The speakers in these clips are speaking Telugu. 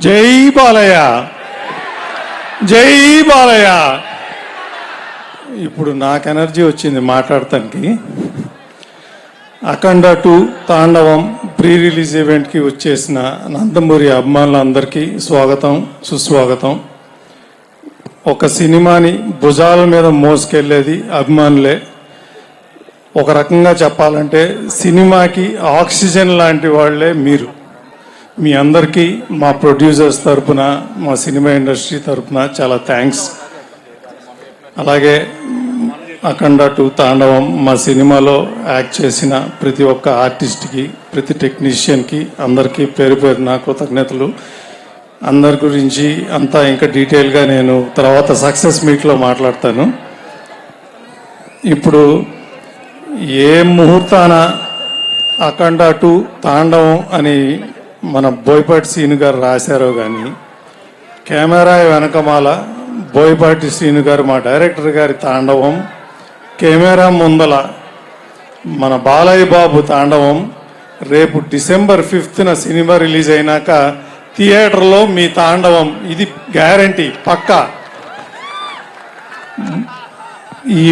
జై బాలయ్య, జై బాలయ్య. ఇప్పుడు నాకు ఎనర్జీ వచ్చింది మాట్లాడటానికి. అఖండ 2 తాండవం ప్రీ రిలీజ్ ఈవెంట్కి వచ్చేసిన నందమూరి అభిమానులందరికీ స్వాగతం, సుస్వాగతం. ఒక సినిమాని భుజాల మీద మోసుకెళ్ళేది అభిమానులే. ఒక రకంగా చెప్పాలంటే సినిమాకి ఆక్సిజన్ లాంటి వాళ్ళే మీరు. మీ అందరికీ మా ప్రొడ్యూసర్స్ తరపున, మా సినిమా ఇండస్ట్రీ తరపున చాలా థ్యాంక్స్. అలాగే అఖండ 2 తాండవం మా సినిమాలో యాక్ట్ చేసిన ప్రతి ఒక్క ఆర్టిస్ట్కి, ప్రతి టెక్నీషియన్కి అందరికీ పేరు పేరున కృతజ్ఞతలు. అందరి గురించి అంతా ఇంకా డీటెయిల్గా నేను తర్వాత సక్సెస్ మీట్లో మాట్లాడతాను. ఇప్పుడు ఏ ముహూర్తాన అఖండ 2 తాండవం అని మన బోయపాటి శ్రీను గారు రాశారో కానీ, కెమెరా వెనకమాల బోయపాటి శ్రీను గారు మా డైరెక్టర్ గారి తాండవం, కెమెరా ముందల మన బాలయ్య బాబు తాండవం. రేపు డిసెంబర్ 5న సినిమా రిలీజ్ అయినాక థియేటర్లో మీ తాండవం, ఇది గ్యారంటీ, పక్కా. ఈ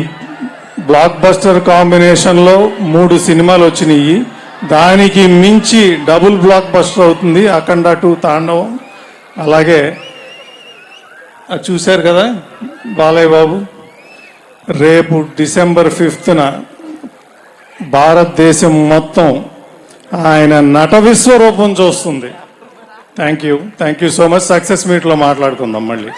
బ్లాక్ బస్టర్ కాంబినేషన్లో 3 సినిమాలు వచ్చినాయి. దానికి మించి డబుల్ బ్లాక్ బస్టర్ అవుతుంది అఖండ 2 తాండవం. అలాగే అది చూశారు కదా బాలయ్య బాబు, రేపు డిసెంబర్ 5న భారతదేశం మొత్తం ఆయన నట విశ్వరూపం చూస్తుంది. Thank you so much. Success మీట్లో మాట్లాడుకుందాం మళ్ళీ.